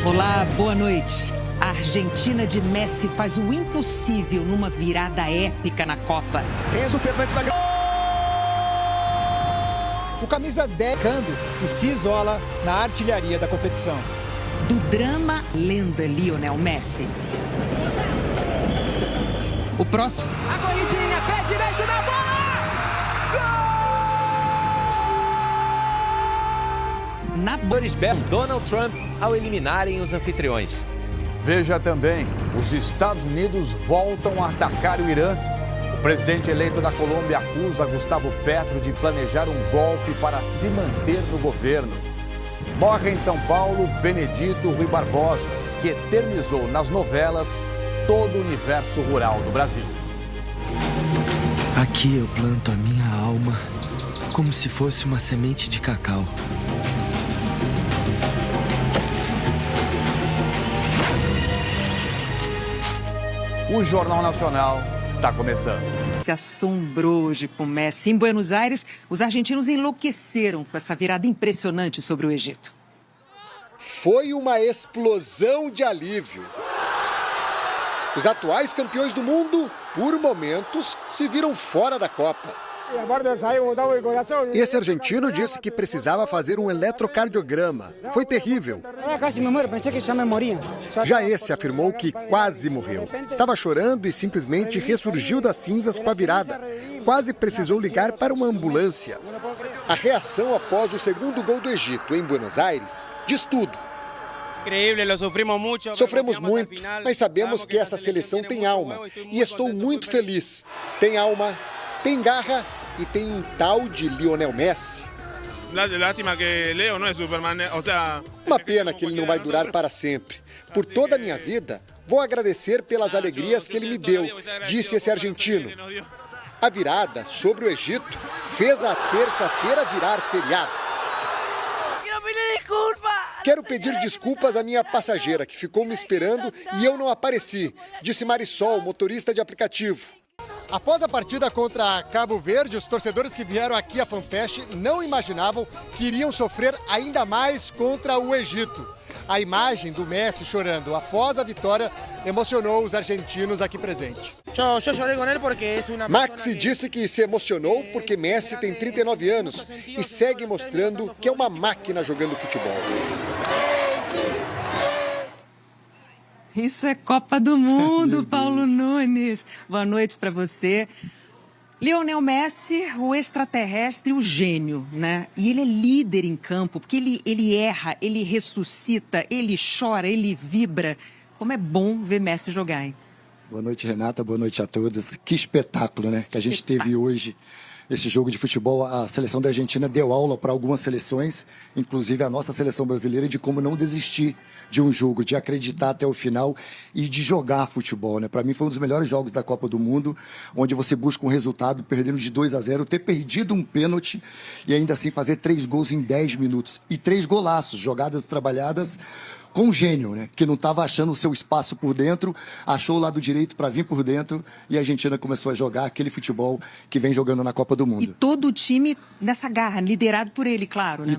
Olá, boa noite. A Argentina de Messi faz o impossível numa virada épica na Copa. Enzo Fernandes na... O camisa 10 e se isola na artilharia da competição. Do drama, lenda Lionel Messi. O próximo... A corridinha, pé direito na bola! Gol! Na Donald Trump ao eliminarem os anfitriões. Veja também, os Estados Unidos voltam a atacar o Irã. O presidente eleito da Colômbia acusa Gustavo Petro de planejar um golpe para se manter no governo. Morre em São Paulo Benedito Rui Barbosa, que eternizou nas novelas todo o universo rural do Brasil. Aqui eu planto a minha alma como se fosse uma semente de cacau. O Jornal Nacional está começando. Se assombrou hoje com Messi. Em Buenos Aires, os argentinos enlouqueceram com essa virada impressionante sobre o Egito. Foi uma explosão de alívio. Os atuais campeões do mundo, por momentos, se viram fora da Copa. Esse argentino disse que precisava fazer um eletrocardiograma. Foi terrível. Já esse afirmou que quase morreu. Estava chorando e simplesmente ressurgiu das cinzas com a virada. Quase precisou ligar para uma ambulância. A reação após o segundo gol do Egito em Buenos Aires diz tudo. Sofremos muito, mas sabemos que essa seleção tem alma. E estou muito feliz. Tem alma, tem garra e tem um tal de Lionel Messi. Uma pena que ele não vai durar para sempre. Por toda a minha vida, vou agradecer pelas alegrias que ele me deu, disse esse argentino. A virada sobre o Egito fez a terça-feira virar feriado. Quero pedir desculpas à minha passageira, que ficou me esperando e eu não apareci, disse Marisol, motorista de aplicativo. Após a partida contra Cabo Verde, os torcedores que vieram aqui à FanFest não imaginavam que iriam sofrer ainda mais contra o Egito. A imagem do Messi chorando após a vitória emocionou os argentinos aqui presentes. Maxi disse que se emocionou porque Messi tem 39 anos e segue mostrando que é uma máquina jogando futebol. Isso é Copa do Mundo, Paulo Nunes. Boa noite para você. Lionel Messi, o extraterrestre, o gênio, né? E ele é líder em campo, porque ele erra, ele ressuscita, ele chora, ele vibra. Como é bom ver Messi jogar, hein? Boa noite, Renata. Boa noite a todos. Que espetáculo, né? Que a gente teve hoje. Esse jogo de futebol, a seleção da Argentina deu aula para algumas seleções, inclusive a nossa seleção brasileira, de como não desistir de um jogo, de acreditar até o final e de jogar futebol, né? Para mim foi um dos melhores jogos da Copa do Mundo, onde você busca um resultado, perdendo de 2-0, ter perdido um pênalti e ainda assim fazer 3 gols em 10 minutos. E 3 golaços, jogadas trabalhadas com um gênio, né? Que não estava achando o seu espaço por dentro, achou o lado direito para vir por dentro e a Argentina começou a jogar aquele futebol que vem jogando na Copa do Mundo. E todo o time nessa garra, liderado por ele, claro, né?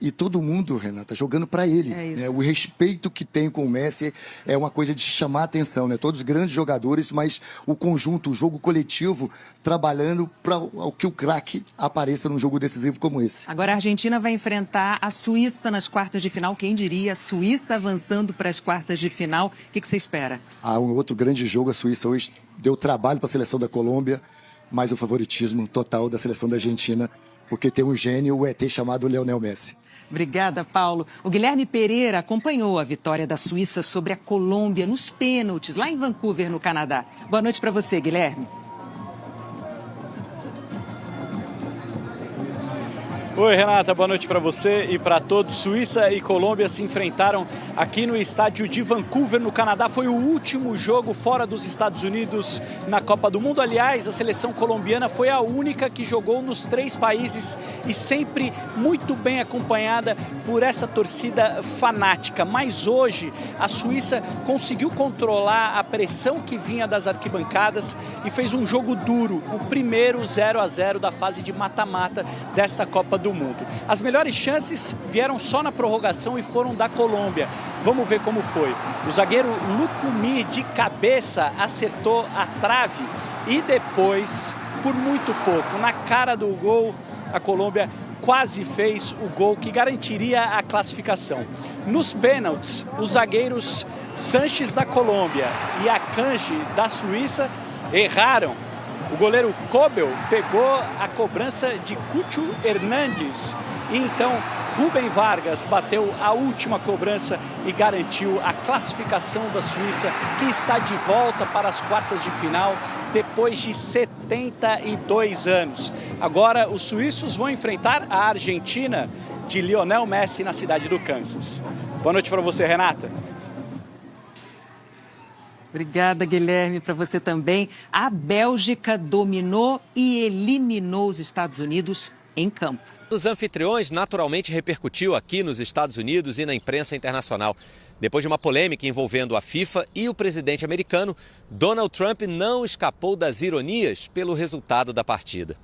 E todo mundo, Renata, jogando para ele. É O respeito que tem com o Messi é uma coisa de chamar a atenção, né? Todos grandes jogadores, mas o conjunto, o jogo coletivo, trabalhando para que o craque apareça num jogo decisivo como esse. Agora a Argentina vai enfrentar a Suíça nas quartas de final. Quem diria? A Suíça avançando para as quartas de final. O que você espera? Um outro grande jogo. A Suíça hoje deu trabalho para a seleção da Colômbia, mas o favoritismo total da seleção da Argentina, porque tem um gênio, o ET chamado Lionel Messi. Obrigada, Paulo. O Guilherme Pereira acompanhou a vitória da Suíça sobre a Colômbia nos pênaltis, lá em Vancouver, no Canadá. Boa noite para você, Guilherme. Oi, Renata, boa noite para você e para todos. Suíça e Colômbia se enfrentaram aqui no estádio de Vancouver, no Canadá. Foi o último jogo fora dos Estados Unidos na Copa do Mundo. Aliás, a seleção colombiana foi a única que jogou nos 3 países e sempre muito bem acompanhada por essa torcida fanática. Mas hoje a Suíça conseguiu controlar a pressão que vinha das arquibancadas e fez um jogo duro, o primeiro 0-0 da fase de mata-mata desta Copa do Mundo. As melhores chances vieram só na prorrogação e foram da Colômbia. Vamos ver como foi. O zagueiro Lucumí, de cabeça, acertou a trave e depois, por muito pouco, na cara do gol, a Colômbia quase fez o gol que garantiria a classificação. Nos pênaltis, os zagueiros Sanches da Colômbia e Akanji da Suíça erraram. O goleiro Kobel pegou a cobrança de Cucho Hernandes e então Rubem Vargas bateu a última cobrança e garantiu a classificação da Suíça, que está de volta para as quartas de final depois de 72 anos. Agora os suíços vão enfrentar a Argentina de Lionel Messi na cidade do Kansas. Boa noite para você, Renata. Obrigada, Guilherme, para você também. A Bélgica dominou e eliminou os Estados Unidos em campo. Os anfitriões naturalmente repercutiu aqui nos Estados Unidos e na imprensa internacional. Depois de uma polêmica envolvendo a FIFA e o presidente americano, Donald Trump não escapou das ironias pelo resultado da partida.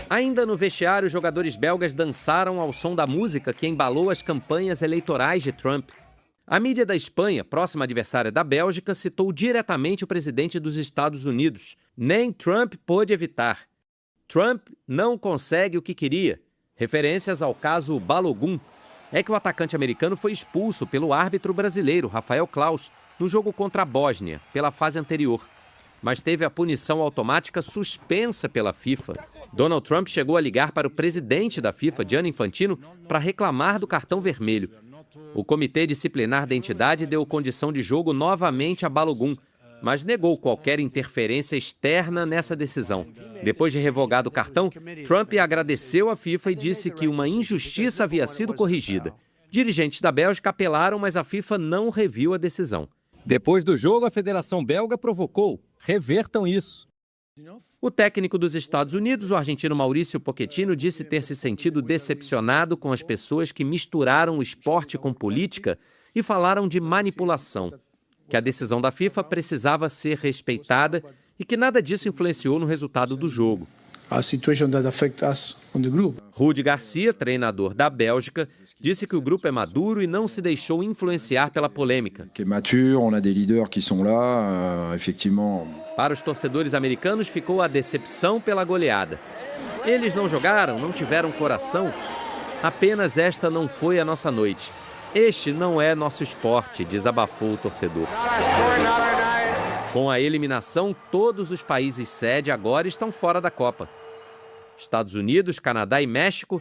Ainda no vestiário, os jogadores belgas dançaram ao som da música que embalou as campanhas eleitorais de Trump. A mídia da Espanha, próxima adversária da Bélgica, citou diretamente o presidente dos Estados Unidos. Nem Trump pôde evitar. Trump não consegue o que queria. Referências ao caso Balogun. É que o atacante americano foi expulso pelo árbitro brasileiro, Rafael Claus, no jogo contra a Bósnia, pela fase anterior. Mas teve a punição automática suspensa pela FIFA. Donald Trump chegou a ligar para o presidente da FIFA, Gianni Infantino, para reclamar do cartão vermelho. O Comitê Disciplinar da entidade deu condição de jogo novamente a Balogun, mas negou qualquer interferência externa nessa decisão. Depois de revogado o cartão, Trump agradeceu à FIFA e disse que uma injustiça havia sido corrigida. Dirigentes da Bélgica apelaram, mas a FIFA não reviu a decisão. Depois do jogo, a Federação Belga provocou: revertam isso. O técnico dos Estados Unidos, o argentino Mauricio Pochettino, disse ter se sentido decepcionado com as pessoas que misturaram o esporte com política e falaram de manipulação, que a decisão da FIFA precisava ser respeitada e que nada disso influenciou no resultado do jogo. Rudi Garcia, treinador da Bélgica, disse que o grupo é maduro e não se deixou influenciar pela polêmica. Para os torcedores americanos, ficou a decepção pela goleada. Eles não jogaram, não tiveram coração. Apenas esta não foi a nossa noite. Este não é nosso esporte, desabafou o torcedor. Com a eliminação, todos os países sede agora estão fora da Copa. Estados Unidos, Canadá e México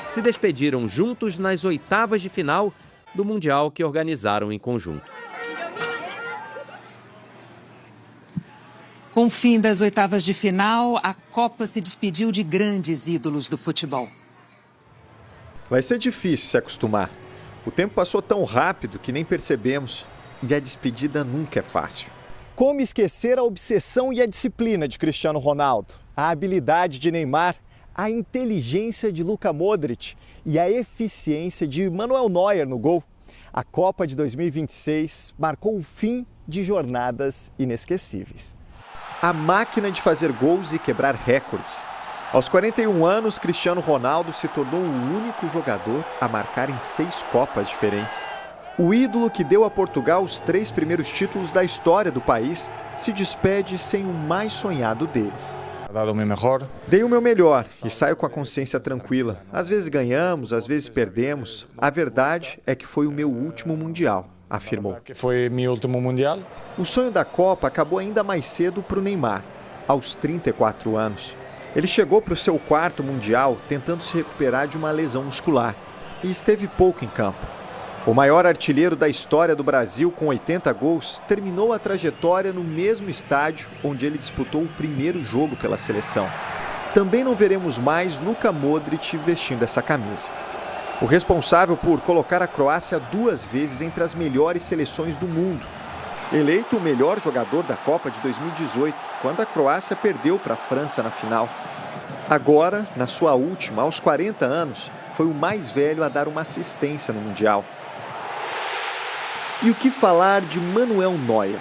se despediram juntos nas oitavas de final do Mundial que organizaram em conjunto. Com o fim das oitavas de final, a Copa se despediu de grandes ídolos do futebol. Vai ser difícil se acostumar. O tempo passou tão rápido que nem percebemos. E a despedida nunca é fácil. Como esquecer a obsessão e a disciplina de Cristiano Ronaldo, a habilidade de Neymar, a inteligência de Luka Modric e a eficiência de Manuel Neuer no gol? A Copa de 2026 marcou o fim de jornadas inesquecíveis. A máquina de fazer gols e quebrar recordes. Aos 41 anos, Cristiano Ronaldo se tornou o único jogador a marcar em 6 Copas diferentes. O ídolo que deu a Portugal os 3 primeiros títulos da história do país se despede sem o mais sonhado deles. Dei o meu melhor e saio com a consciência tranquila. Às vezes ganhamos, às vezes perdemos. A verdade é que foi o meu último Mundial, afirmou. Foi meu último Mundial. O sonho da Copa acabou ainda mais cedo para o Neymar, aos 34 anos. Ele chegou para o seu 4º Mundial tentando se recuperar de uma lesão muscular e esteve pouco em campo. O maior artilheiro da história do Brasil, com 80 gols, terminou a trajetória no mesmo estádio onde ele disputou o primeiro jogo pela seleção. Também não veremos mais Luka Modric vestindo essa camisa. O responsável por colocar a Croácia 2 vezes entre as melhores seleções do mundo. Eleito o melhor jogador da Copa de 2018, quando a Croácia perdeu para a França na final. Agora, na sua última, aos 40 anos, foi o mais velho a dar uma assistência no Mundial. E o que falar de Manuel Neuer?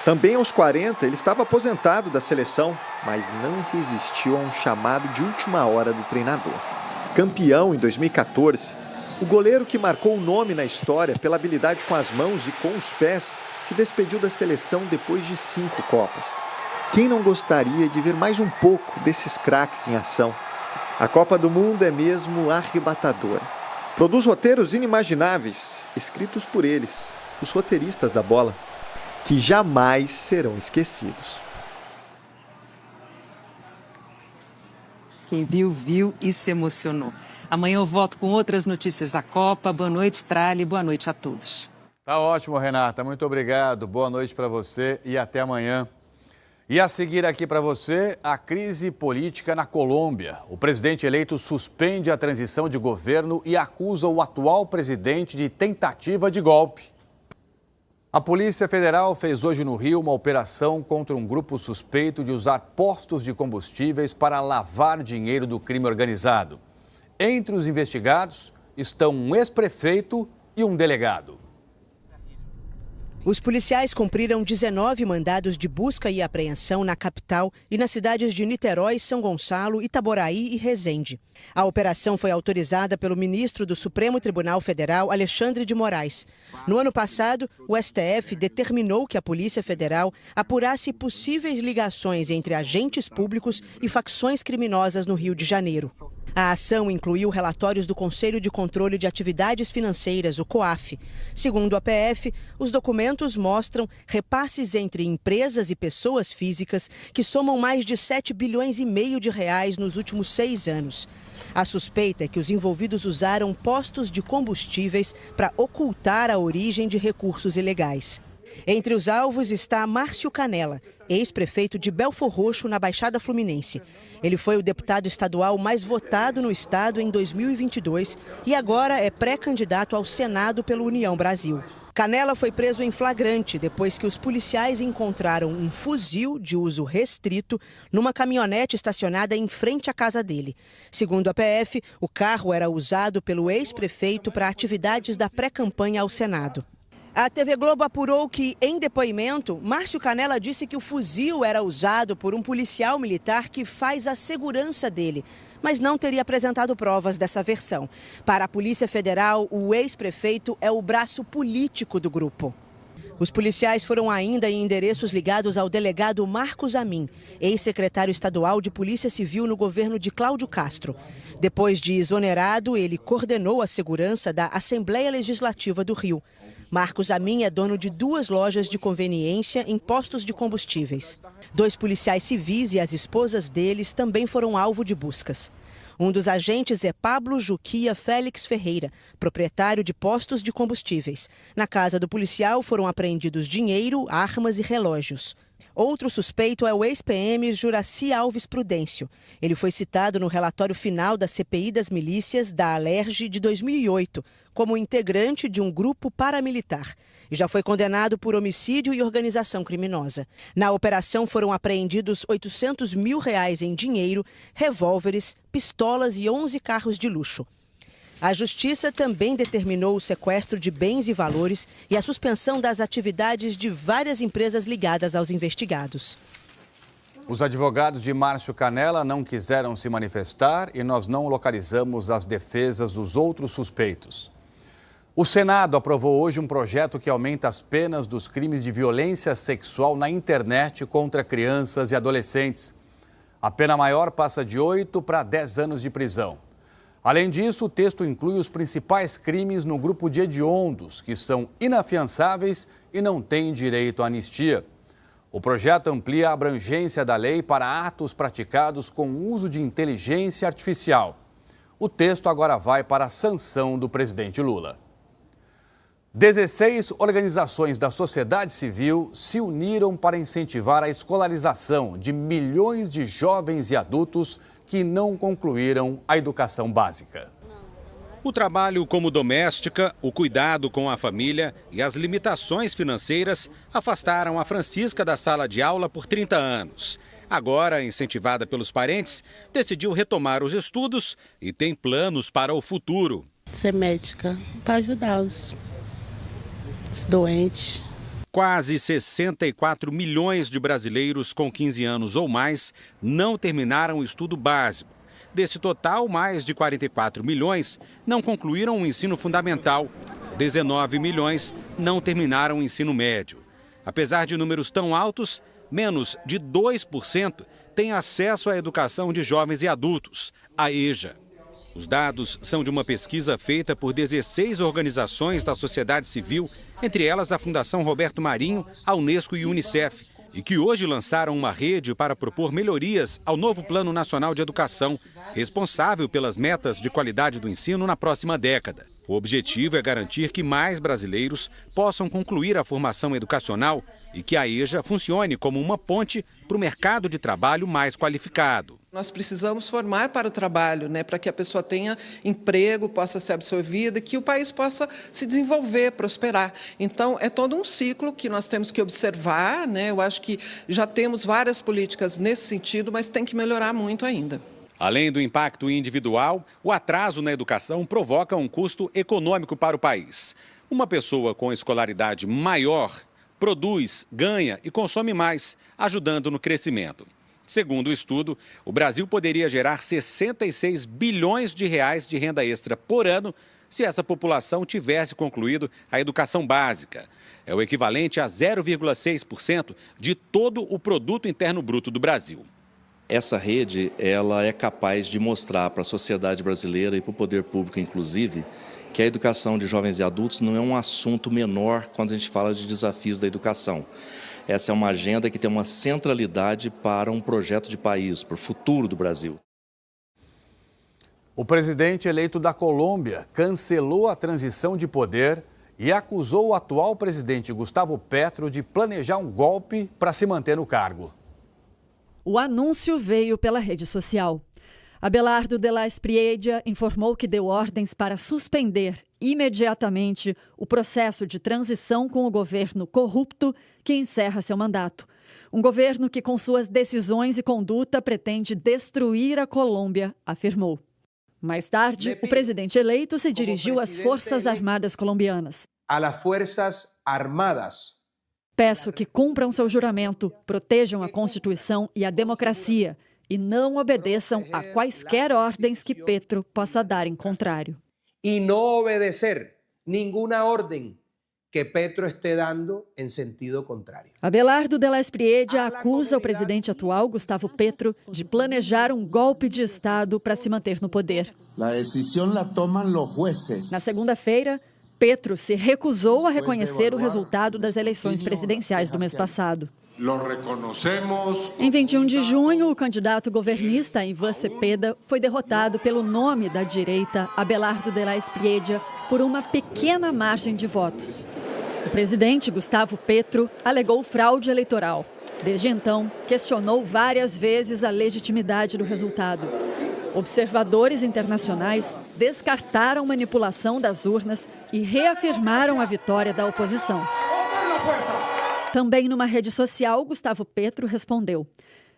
Também aos 40, ele estava aposentado da seleção, mas não resistiu a um chamado de última hora do treinador. Campeão em 2014, O goleiro que marcou o nome na história pela habilidade com as mãos e com os pés se despediu da seleção depois de 5 Copas. Quem não gostaria de ver mais um pouco desses craques em ação? A Copa do Mundo é mesmo arrebatadora. Produz roteiros inimagináveis, escritos por eles, os roteiristas da bola, que jamais serão esquecidos. Quem viu, viu e se emocionou. Amanhã eu volto com outras notícias da Copa. Boa noite, Trali. Boa noite a todos. Tá ótimo, Renata. Muito obrigado. Boa noite para você e até amanhã. E a seguir aqui para você, a crise política na Colômbia. O presidente eleito suspende a transição de governo e acusa o atual presidente de tentativa de golpe. A Polícia Federal fez hoje no Rio uma operação contra um grupo suspeito de usar postos de combustíveis para lavar dinheiro do crime organizado. Entre os investigados estão um ex-prefeito e um delegado. Os policiais cumpriram 19 mandados de busca e apreensão na capital e nas cidades de Niterói, São Gonçalo, Itaboraí e Resende. A operação foi autorizada pelo ministro do Supremo Tribunal Federal, Alexandre de Moraes. No ano passado, o STF determinou que a Polícia Federal apurasse possíveis ligações entre agentes públicos e facções criminosas no Rio de Janeiro. A ação incluiu relatórios do Conselho de Controle de Atividades Financeiras, o COAF. Segundo a PF, os documentos mostram repasses entre empresas e pessoas físicas que somam mais de 7,5 bilhões de reais nos últimos 6 anos. A suspeita é que os envolvidos usaram postos de combustíveis para ocultar a origem de recursos ilegais. Entre os alvos está Márcio Canela, ex-prefeito de Belfor Roxo, na Baixada Fluminense. Ele foi o deputado estadual mais votado no estado em 2022 e agora é pré-candidato ao Senado pelo União Brasil. Canela foi preso em flagrante depois que os policiais encontraram um fuzil de uso restrito numa caminhonete estacionada em frente à casa dele. Segundo a PF, o carro era usado pelo ex-prefeito para atividades da pré-campanha ao Senado. A TV Globo apurou que, em depoimento, Márcio Canela disse que o fuzil era usado por um policial militar que faz a segurança dele, mas não teria apresentado provas dessa versão. Para a Polícia Federal, o ex-prefeito é o braço político do grupo. Os policiais foram ainda em endereços ligados ao delegado Marcos Amin, ex-secretário estadual de Polícia Civil no governo de Cláudio Castro. Depois de exonerado, ele coordenou a segurança da Assembleia Legislativa do Rio. Marcos Amin é dono de 2 lojas de conveniência em postos de combustíveis. 2 policiais civis e as esposas deles também foram alvo de buscas. Um dos agentes é Pablo Juquia Félix Ferreira, proprietário de postos de combustíveis. Na casa do policial foram apreendidos dinheiro, armas e relógios. Outro suspeito é o ex-PM Juraci Alves Prudêncio. Ele foi citado no relatório final da CPI das milícias da Alerj de 2008, como integrante de um grupo paramilitar. E já foi condenado por homicídio e organização criminosa. Na operação foram apreendidos R$800 mil em dinheiro, revólveres, pistolas e 11 carros de luxo. A Justiça também determinou o sequestro de bens e valores e a suspensão das atividades de várias empresas ligadas aos investigados. Os advogados de Márcio Canela não quiseram se manifestar e nós não localizamos as defesas dos outros suspeitos. O Senado aprovou hoje um projeto que aumenta as penas dos crimes de violência sexual na internet contra crianças e adolescentes. A pena maior passa de 8 para 10 anos de prisão. Além disso, o texto inclui os principais crimes no grupo de hediondos, que são inafiançáveis e não têm direito à anistia. O projeto amplia a abrangência da lei para atos praticados com uso de inteligência artificial. O texto agora vai para a sanção do presidente Lula. 16 organizações da sociedade civil se uniram para incentivar a escolarização de milhões de jovens e adultos que não concluíram a educação básica. O trabalho como doméstica, o cuidado com a família e as limitações financeiras afastaram a Francisca da sala de aula por 30 anos. Agora, incentivada pelos parentes, decidiu retomar os estudos e tem planos para o futuro. Ser médica, para ajudar os doentes. Quase 64 milhões de brasileiros com 15 anos ou mais não terminaram o estudo básico. Desse total, mais de 44 milhões não concluíram o ensino fundamental. 19 milhões não terminaram o ensino médio. Apesar de números tão altos, menos de 2% têm acesso à educação de jovens e adultos, a EJA. Os dados são de uma pesquisa feita por 16 organizações da sociedade civil, entre elas a Fundação Roberto Marinho, a Unesco e o Unicef, e que hoje lançaram uma rede para propor melhorias ao novo Plano Nacional de Educação, responsável pelas metas de qualidade do ensino na próxima década. O objetivo é garantir que mais brasileiros possam concluir a formação educacional e que a EJA funcione como uma ponte para o mercado de trabalho mais qualificado. Nós precisamos formar para o trabalho, para que a pessoa tenha emprego, possa ser absorvida, que o país possa se desenvolver, prosperar. Então, é todo um ciclo que nós temos que observar, Eu acho que já temos várias políticas nesse sentido, mas tem que melhorar muito ainda. Além do impacto individual, o atraso na educação provoca um custo econômico para o país. Uma pessoa com escolaridade maior produz, ganha e consome mais, ajudando no crescimento. Segundo o estudo, o Brasil poderia gerar 66 bilhões de reais de renda extra por ano se essa população tivesse concluído a educação básica. É o equivalente a 0,6% de todo o produto interno bruto do Brasil. Essa rede, ela é capaz de mostrar para a sociedade brasileira e para o poder público, inclusive, que a educação de jovens e adultos não é um assunto menor quando a gente fala de desafios da educação. Essa é uma agenda que tem uma centralidade para um projeto de país, para o futuro do Brasil. O presidente eleito da Colômbia cancelou a transição de poder e acusou o atual presidente Gustavo Petro de planejar um golpe para se manter no cargo. O anúncio veio pela rede social. Abelardo de la Espriella informou que deu ordens para suspender imediatamente o processo de transição com o governo corrupto que encerra seu mandato. Um governo que, com suas decisões e conduta, pretende destruir a Colômbia, afirmou. Mais tarde, o presidente eleito se dirigiu às Forças Armadas colombianas. Peço que cumpram seu juramento, protejam a Constituição e a democracia e não obedeçam a quaisquer ordens que Petro possa dar em contrário. E não obedecer nenhuma ordem que Petro esteja dando em sentido contrário. Abelardo de la Espriella acusa o presidente atual, Gustavo Petro, de planejar um golpe de Estado para se manter no poder. Na segunda-feira, Petro se recusou a reconhecer o resultado das eleições presidenciais do mês passado. Em 21 de junho, o candidato governista Ivan Cepeda foi derrotado pelo nome da direita, Abelardo de la Espriella, por uma pequena margem de votos. O presidente Gustavo Petro alegou fraude eleitoral. Desde então, questionou várias vezes a legitimidade do resultado. Observadores internacionais descartaram manipulação das urnas e reafirmaram a vitória da oposição. Também numa rede social, Gustavo Petro respondeu.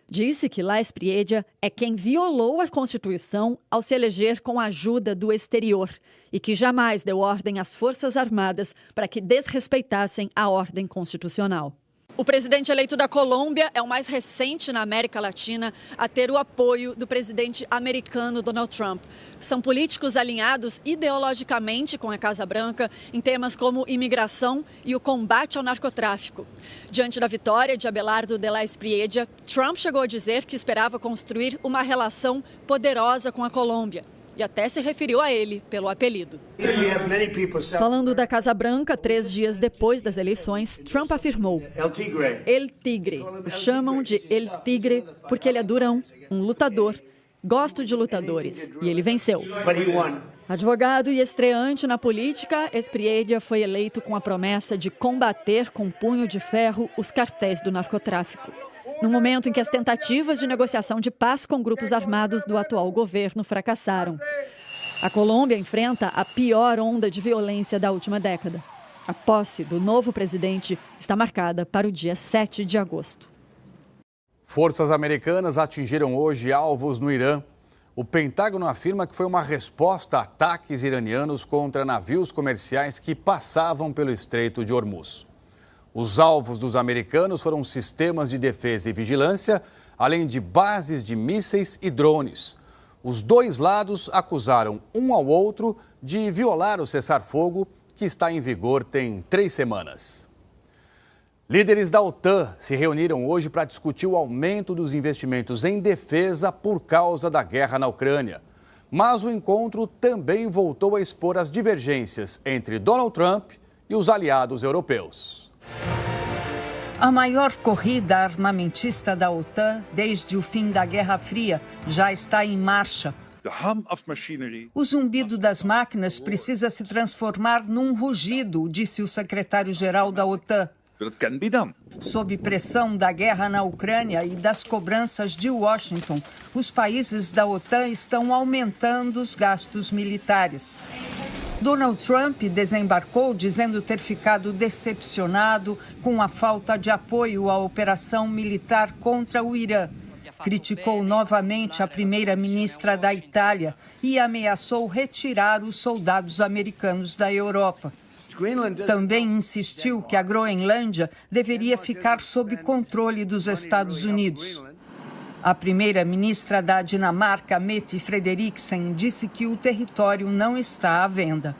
Disse que la Espriella é quem violou a Constituição ao se eleger com a ajuda do exterior e que jamais deu ordem às Forças Armadas para que desrespeitassem a ordem constitucional. O presidente eleito da Colômbia é o mais recente na América Latina a ter o apoio do presidente americano Donald Trump. São políticos alinhados ideologicamente com a Casa Branca em temas como imigração e o combate ao narcotráfico. Diante da vitória de Abelardo de la Espriella, Trump chegou a dizer que esperava construir uma relação poderosa com a Colômbia. E até se referiu a ele pelo apelido. Falando da Casa Branca, 3 dias depois das eleições, Trump afirmou: El Tigre. O chamam de El Tigre porque ele é durão, um lutador. Gosto de lutadores. E ele venceu. Advogado e estreante na política, Espriella foi eleito com a promessa de combater com punho de ferro os cartéis do narcotráfico. No momento em que as tentativas de negociação de paz com grupos armados do atual governo fracassaram. A Colômbia enfrenta a pior onda de violência da última década. A posse do novo presidente está marcada para o dia 7 de agosto. Forças americanas atingiram hoje alvos no Irã. O Pentágono afirma que foi uma resposta a ataques iranianos contra navios comerciais que passavam pelo Estreito de Hormuz. Os alvos dos americanos foram sistemas de defesa e vigilância, além de bases de mísseis e drones. Os dois lados acusaram um ao outro de violar o cessar-fogo que está em vigor tem 3 semanas. Líderes da OTAN se reuniram hoje para discutir o aumento dos investimentos em defesa por causa da guerra na Ucrânia. Mas o encontro também voltou a expor as divergências entre Donald Trump e os aliados europeus. A maior corrida armamentista da OTAN desde o fim da Guerra Fria já está em marcha. O zumbido das máquinas precisa se transformar num rugido, disse o secretário-geral da OTAN. Sob pressão da guerra na Ucrânia e das cobranças de Washington, os países da OTAN estão aumentando os gastos militares. Donald Trump desembarcou dizendo ter ficado decepcionado com a falta de apoio à operação militar contra o Irã. Criticou novamente a primeira-ministra da Itália e ameaçou retirar os soldados americanos da Europa. Também insistiu que a Groenlândia deveria ficar sob controle dos Estados Unidos. A primeira-ministra da Dinamarca, Mette Frederiksen, disse que o território não está à venda.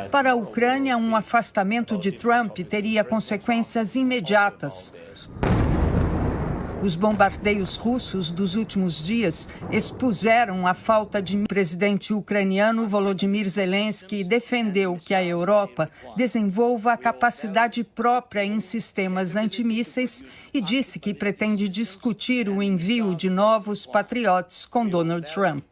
Para a Ucrânia, um afastamento de Trump teria consequências imediatas. Os bombardeios russos dos últimos dias expuseram a falta de... O presidente ucraniano Volodymyr Zelensky defendeu que a Europa desenvolva a capacidade própria em sistemas antimísseis e disse que pretende discutir o envio de novos Patriots com Donald Trump.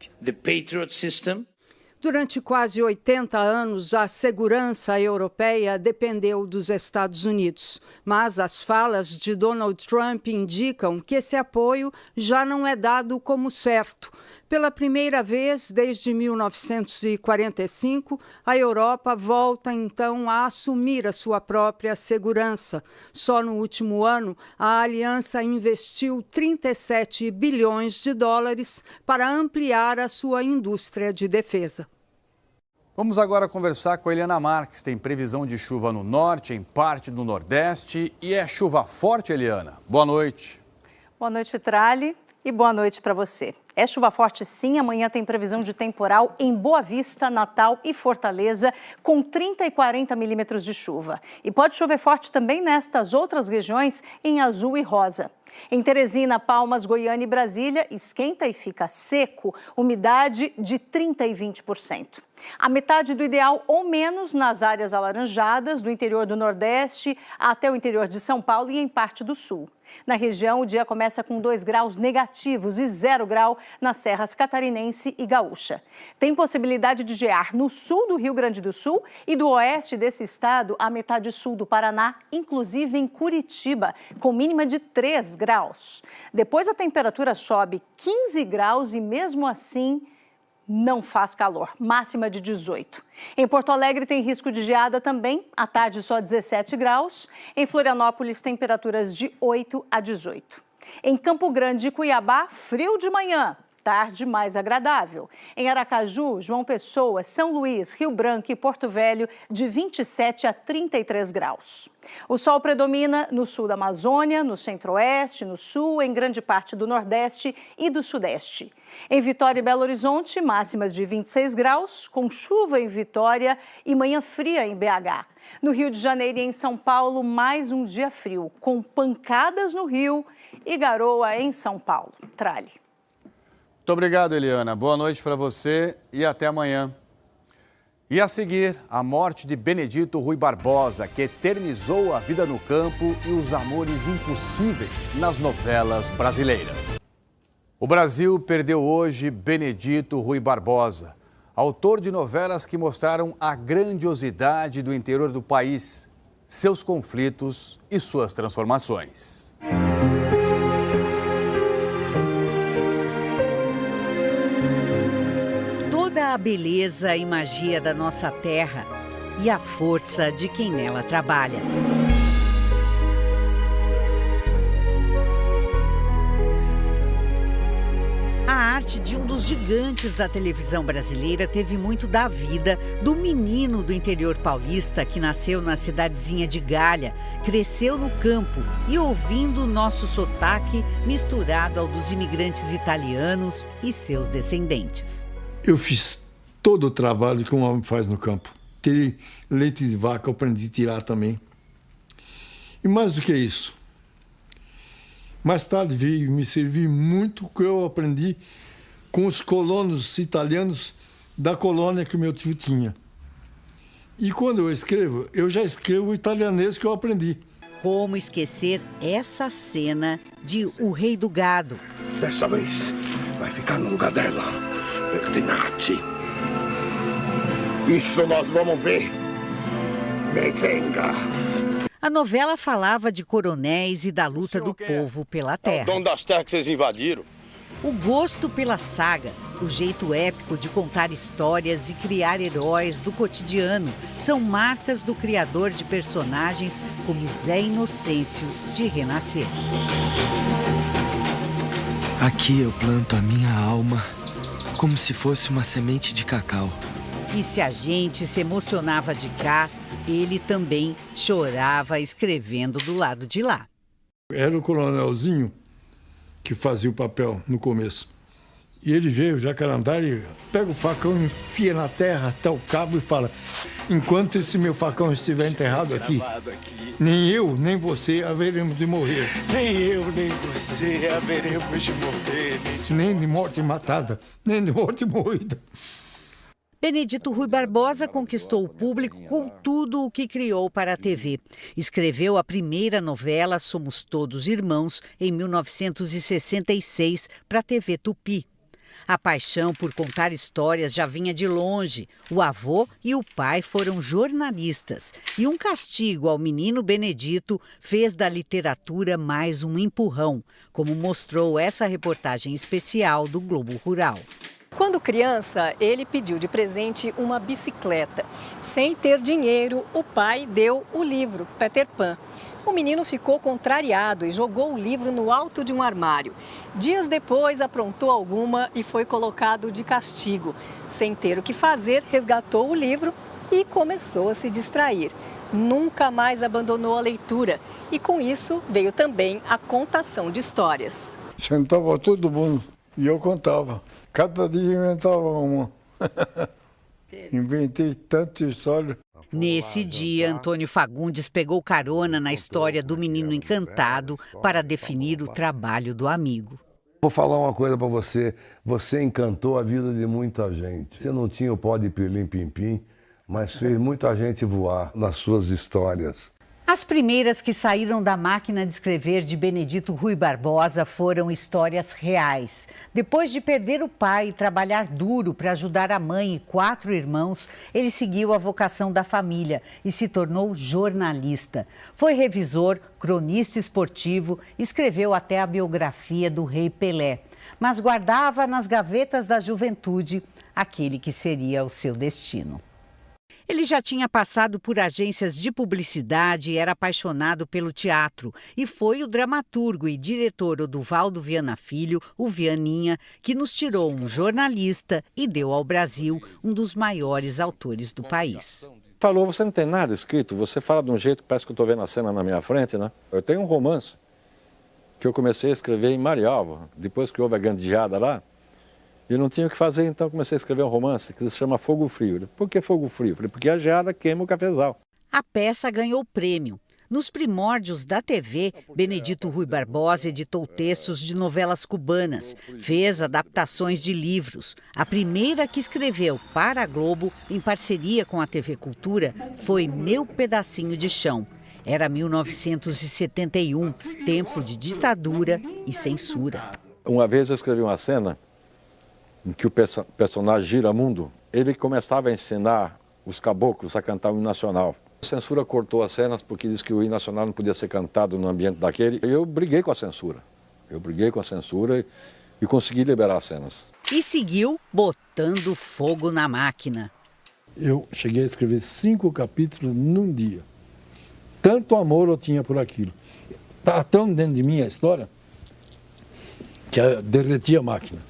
Durante quase 80 anos, a segurança europeia dependeu dos Estados Unidos. Mas as falas de Donald Trump indicam que esse apoio já não é dado como certo. Pela primeira vez desde 1945, a Europa volta então a assumir a sua própria segurança. Só no último ano, a aliança investiu 37 bilhões de dólares para ampliar a sua indústria de defesa. Vamos agora conversar com a Eliana Marques. Tem previsão de chuva no norte, em parte do nordeste. E é chuva forte, Eliana? Boa noite. Boa noite, Trali. E boa noite para você. É chuva forte sim, amanhã tem previsão de temporal em Boa Vista, Natal e Fortaleza, com 30 e 40 milímetros de chuva. E pode chover forte também nestas outras regiões em azul e rosa. Em Teresina, Palmas, Goiânia e Brasília, esquenta e fica seco, umidade de 30% e 20%. A metade do ideal ou menos nas áreas alaranjadas, do interior do Nordeste até o interior de São Paulo e em parte do Sul. Na região, o dia começa com 2 graus negativos e 0 grau nas serras catarinense e gaúcha. Tem possibilidade de gear no sul do Rio Grande do Sul e do oeste desse estado, a metade sul do Paraná, inclusive em Curitiba, com mínima de 3 graus. Depois a temperatura sobe 15 graus e mesmo assim não faz calor, máxima de 18. Em Porto Alegre tem risco de geada também, à tarde só 17 graus. Em Florianópolis, temperaturas de 8 a 18. Em Campo Grande e Cuiabá, frio de manhã, tarde mais agradável. Em Aracaju, João Pessoa, São Luís, Rio Branco e Porto Velho, de 27 a 33 graus. O sol predomina no sul da Amazônia, no centro-oeste, no sul, em grande parte do nordeste e do sudeste. Em Vitória e Belo Horizonte, máximas de 26 graus, com chuva em Vitória e manhã fria em BH. No Rio de Janeiro e em São Paulo, mais um dia frio, com pancadas no Rio e garoa em São Paulo. Trali. Muito obrigado, Eliana. Boa noite para você e até amanhã. E a seguir, a morte de Benedito Rui Barbosa, que eternizou a vida no campo e os amores impossíveis nas novelas brasileiras. O Brasil perdeu hoje Benedito Rui Barbosa, autor de novelas que mostraram a grandiosidade do interior do país, seus conflitos e suas transformações. Toda a beleza e magia da nossa terra e a força de quem nela trabalha. A morte de um dos gigantes da televisão brasileira teve muito da vida do menino do interior paulista que nasceu na cidadezinha de Galha, cresceu no campo e ouvindo o nosso sotaque misturado ao dos imigrantes italianos e seus descendentes. Eu fiz todo o trabalho que um homem faz no campo. Tirei leite de vaca, eu aprendi a tirar também. E mais do que isso, mais tarde veio me servir muito o que eu aprendi com os colonos italianos da colônia que o meu tio tinha. E quando eu escrevo, eu já escrevo o italianês que eu aprendi. Como esquecer essa cena de O Rei do Gado? Dessa vez vai ficar no lugar dela, Pertinacci. Isso nós vamos ver. Mezenga. A novela falava de coronéis e da luta do povo pela terra. É o dono das terras que vocês invadiram. O gosto pelas sagas, o jeito épico de contar histórias e criar heróis do cotidiano são marcas do criador de personagens como Zé Inocêncio de Renascer. Aqui eu planto a minha alma como se fosse uma semente de cacau. E se a gente se emocionava de cá, ele também chorava escrevendo do lado de lá. Era o coronelzinho que fazia o papel no começo. E ele veio, Jacarandá, e pega o facão, enfia na terra até o cabo e fala: enquanto esse meu facão estiver enterrado aqui, nem eu, nem você haveremos de morrer. Nem eu, nem você haveremos de morrer. Nem de morte matada, nem de morte morrida. Benedito Rui Barbosa conquistou o público com tudo o que criou para a TV. Escreveu a primeira novela Somos Todos Irmãos em 1966 para a TV Tupi. A paixão por contar histórias já vinha de longe. O avô e o pai foram jornalistas. E um castigo ao menino Benedito fez da literatura mais um empurrão, como mostrou essa reportagem especial do Globo Rural. Quando criança, ele pediu de presente uma bicicleta. Sem ter dinheiro, o pai deu o livro, Peter Pan. O menino ficou contrariado e jogou o livro no alto de um armário. Dias depois, aprontou alguma e foi colocado de castigo. Sem ter o que fazer, resgatou o livro e começou a se distrair. Nunca mais abandonou a leitura e, com isso, veio também a contação de histórias. Sentava todo mundo e eu contava. Cada dia inventava uma. Inventei tanta história. Nesse dia, Antônio Fagundes pegou carona na história do menino encantado para definir o trabalho do amigo. Vou falar uma coisa para você. Você encantou a vida de muita gente. Você não tinha o pó de pirlim-pim-pim, mas fez muita gente voar nas suas histórias. As primeiras que saíram da máquina de escrever de Benedito Rui Barbosa foram histórias reais. Depois de perder o pai e trabalhar duro para ajudar a mãe e 4 irmãos, ele seguiu a vocação da família e se tornou jornalista. Foi revisor, cronista esportivo, escreveu até a biografia do Rei Pelé, mas guardava nas gavetas da juventude aquele que seria o seu destino. Ele já tinha passado por agências de publicidade e era apaixonado pelo teatro. E foi o dramaturgo e diretor Oduvaldo Viana Filho, o Vianinha, que nos tirou um jornalista e deu ao Brasil um dos maiores autores do país. Falou, você não tem nada escrito, você fala de um jeito que parece que eu estou vendo a cena na minha frente, né? Eu tenho um romance que eu comecei a escrever em Marialva, depois que houve a grande geada lá. E não tinha o que fazer, então comecei a escrever um romance que se chama Fogo Frio. Por que Fogo Frio? Porque a geada queima o cafezal. A peça ganhou prêmio. Nos primórdios da TV, Benedito Rui Barbosa editou textos de novelas cubanas, fez adaptações de livros. A primeira que escreveu para a Globo, em parceria com a TV Cultura, foi Meu Pedacinho de Chão. Era 1971, tempo de ditadura e censura. Uma vez eu escrevi uma cena em que o personagem Giramundo, ele começava a ensinar os caboclos a cantar o hino nacional. A censura cortou as cenas porque disse que o hino nacional não podia ser cantado no ambiente daquele. Eu briguei com a censura. E consegui liberar as cenas. E seguiu botando fogo na máquina. Eu cheguei a escrever 5 capítulos num dia. Tanto amor eu tinha por aquilo. Estava tão dentro de mim a história que derretia a máquina.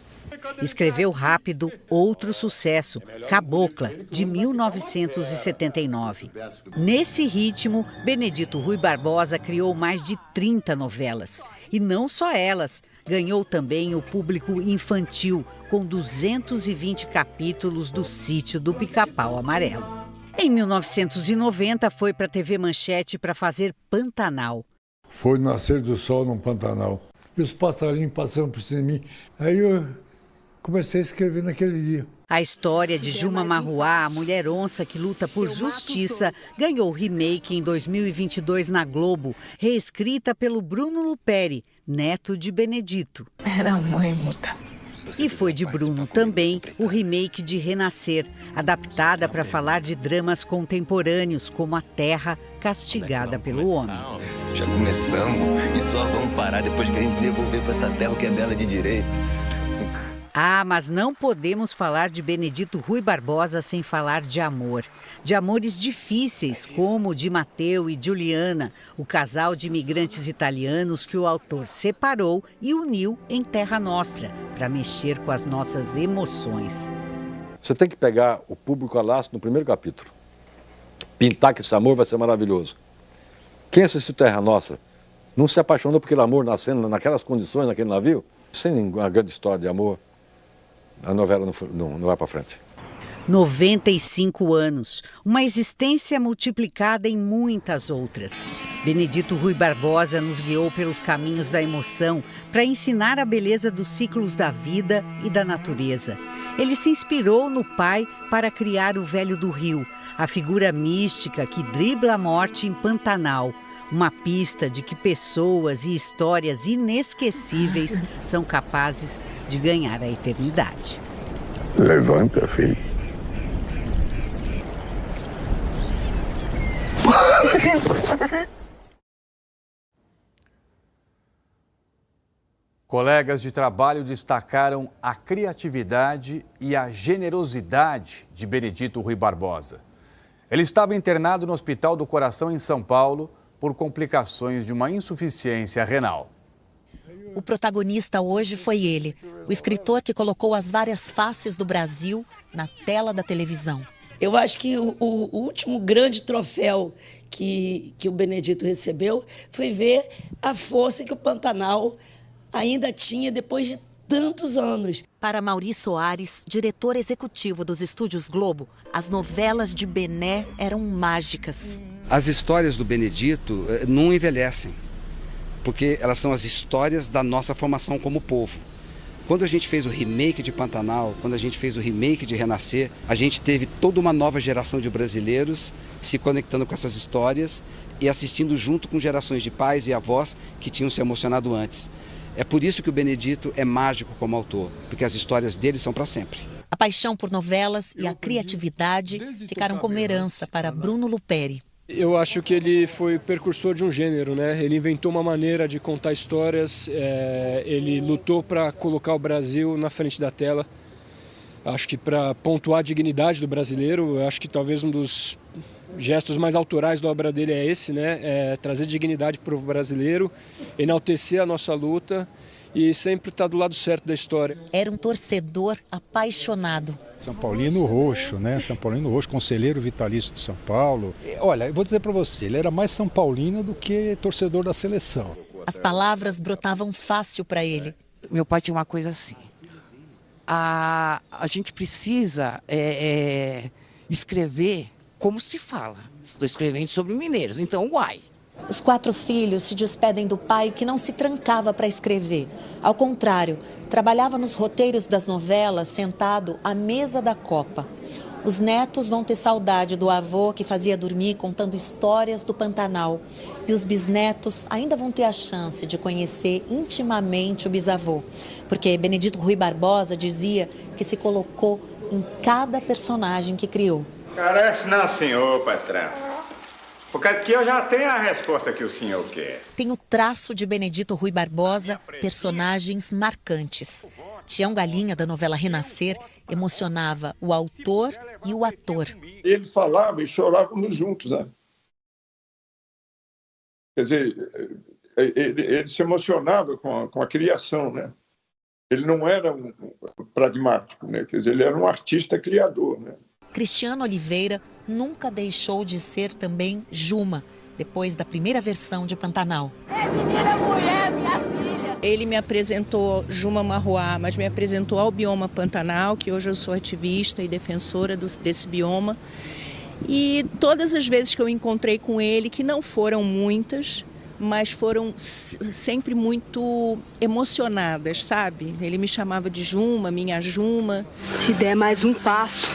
Escreveu rápido outro sucesso, Cabocla, de 1979. Nesse ritmo, Benedito Rui Barbosa criou mais de 30 novelas. E não só elas, ganhou também o público infantil, com 220 capítulos do Sítio do Pica-Pau Amarelo. Em 1990, foi para a TV Manchete para fazer Pantanal. Foi nascer do sol no Pantanal. E os passarinhos passaram por cima de mim. Aí eu comecei a escrever naquele dia. A história de Juma Marruá, a mulher onça que luta por justiça, ganhou remake em 2022 na Globo, reescrita pelo Bruno Luperi, neto de Benedito. Era mãe muda. E foi de Bruno também o remake de Renascer, adaptada para falar de dramas contemporâneos, como A Terra Castigada pelo Homem. Já começamos e só vamos parar depois que a gente devolver para essa terra o que é dela de direito. Ah, mas não podemos falar de Benedito Rui Barbosa sem falar de amor. De amores difíceis, como o de Mateu e Juliana, o casal de imigrantes italianos que o autor separou e uniu em Terra Nostra, para mexer com as nossas emoções. Você tem que pegar o público a laço no primeiro capítulo. Pintar que esse amor vai ser maravilhoso. Quem assistiu Terra Nostra não se apaixonou por aquele amor nascendo naquelas condições, naquele navio? Sem nenhuma grande história de amor, a novela não vai para frente. 95 anos, uma existência multiplicada em muitas outras. Benedito Rui Barbosa nos guiou pelos caminhos da emoção para ensinar a beleza dos ciclos da vida e da natureza. Ele se inspirou no pai para criar o Velho do Rio, a figura mística que dribla a morte em Pantanal. Uma pista de que pessoas e histórias inesquecíveis são capazes de ganhar a eternidade. Levanta, filho. Colegas de trabalho destacaram a criatividade e a generosidade de Benedito Rui Barbosa. Ele estava internado no Hospital do Coração em São Paulo por complicações de uma insuficiência renal. O protagonista hoje foi ele, o escritor que colocou as várias faces do Brasil na tela da televisão. Eu acho que o último grande troféu que o Benedito recebeu foi ver a força que o Pantanal ainda tinha depois de tantos anos. Para Mauri Soares, diretor executivo dos Estúdios Globo, as novelas de Bené eram mágicas. As histórias do Benedito não envelhecem, porque elas são as histórias da nossa formação como povo. Quando a gente fez o remake de Pantanal, quando a gente fez o remake de Renascer, a gente teve toda uma nova geração de brasileiros se conectando com essas histórias e assistindo junto com gerações de pais e avós que tinham se emocionado antes. É por isso que o Benedito é mágico como autor, porque as histórias dele são para sempre. A paixão por novelas e a criatividade ficaram como herança para Bruno Luperi. Eu acho que ele foi precursor de um gênero, né? Ele inventou uma maneira de contar histórias, ele lutou para colocar o Brasil na frente da tela. Acho que para pontuar a dignidade do brasileiro, eu acho que talvez um dos gestos mais autorais da obra dele é esse, né? É trazer dignidade para o brasileiro, enaltecer a nossa luta e sempre estar do lado certo da história. Era um torcedor apaixonado. São Paulino roxo, né? São Paulino roxo, conselheiro vitalício de São Paulo. Olha, eu vou dizer para você, ele era mais São Paulino do que torcedor da seleção. As palavras brotavam fácil para ele. Meu pai tinha uma coisa assim, a gente precisa escrever como se fala. Estou escrevendo sobre mineiros, então uai. Os 4 filhos se despedem do pai que não se trancava para escrever. Ao contrário, trabalhava nos roteiros das novelas sentado à mesa da copa. Os netos vão ter saudade do avô que fazia dormir contando histórias do Pantanal. E os bisnetos ainda vão ter a chance de conhecer intimamente o bisavô. Porque Benedito Rui Barbosa dizia que se colocou em cada personagem que criou. Parece não, senhor, patrão. Porque aqui eu já tenho a resposta que o senhor quer. Tem o traço de Benedito Rui Barbosa, personagens marcantes. Tião Galinha, da novela Renascer, emocionava o autor e o ator. Ele falava e chorávamos juntos, né? Quer dizer, ele se emocionava com a criação, né? Ele não era um pragmático, né? Quer dizer, ele era um artista criador, né? Cristiano Oliveira nunca deixou de ser também Juma, depois da primeira versão de Pantanal. Menina, mulher, minha filha. Ele me apresentou Juma Marruá, mas me apresentou ao bioma Pantanal, que hoje eu sou ativista e defensora desse bioma. E todas as vezes que eu encontrei com ele, que não foram muitas, mas foram sempre muito emocionadas, sabe? Ele me chamava de Juma, minha Juma. Se der mais um passo,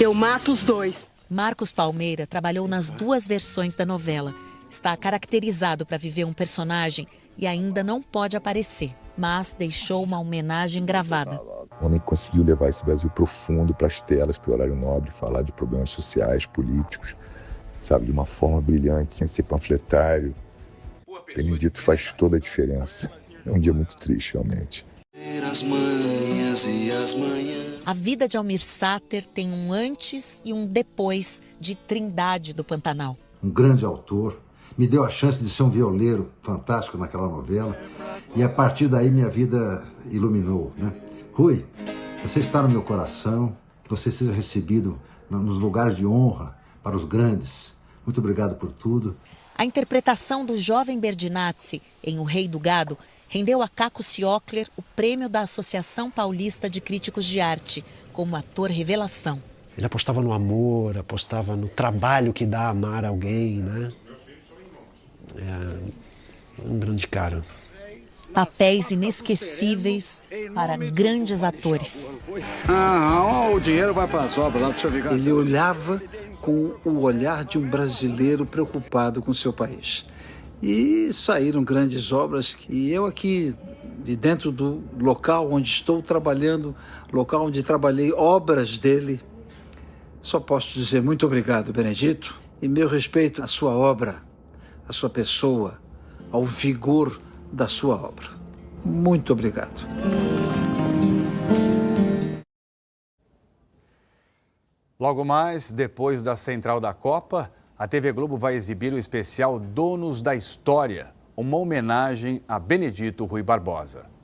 eu mato os dois. Marcos Palmeira trabalhou nas 2 versões da novela. Está caracterizado para viver um personagem e ainda não pode aparecer, mas deixou uma homenagem gravada. O homem conseguiu levar esse Brasil profundo para as telas, para o horário nobre, falar de problemas sociais, políticos, sabe, de uma forma brilhante, sem ser panfletário. Benedito faz toda a diferença. É um dia muito triste, realmente. A vida de Almir Sater tem um antes e um depois de Trindade do Pantanal. Um grande autor, me deu a chance de ser um violeiro fantástico naquela novela e a partir daí minha vida iluminou, né? Rui, você está no meu coração, que você seja recebido nos lugares de honra para os grandes. Muito obrigado por tudo. A interpretação do jovem Berdinazzi em O Rei do Gado rendeu a Caco Ciocler o prêmio da Associação Paulista de Críticos de Arte como ator revelação. Ele apostava no amor, apostava no trabalho que dá amar alguém, né? É um grande cara. Papéis inesquecíveis para grandes atores. O dinheiro vai para as obras lá do seu Vigário. Ele olhava com o olhar de um brasileiro preocupado com seu país. E saíram grandes obras e eu aqui, de dentro do local onde estou trabalhando, local onde trabalhei obras dele, só posso dizer muito obrigado, Benedito, e meu respeito à sua obra, à sua pessoa, ao vigor da sua obra. Muito obrigado. Logo mais, depois da Central da Copa, a TV Globo vai exibir o especial Donos da História, uma homenagem a Benedito Rui Barbosa.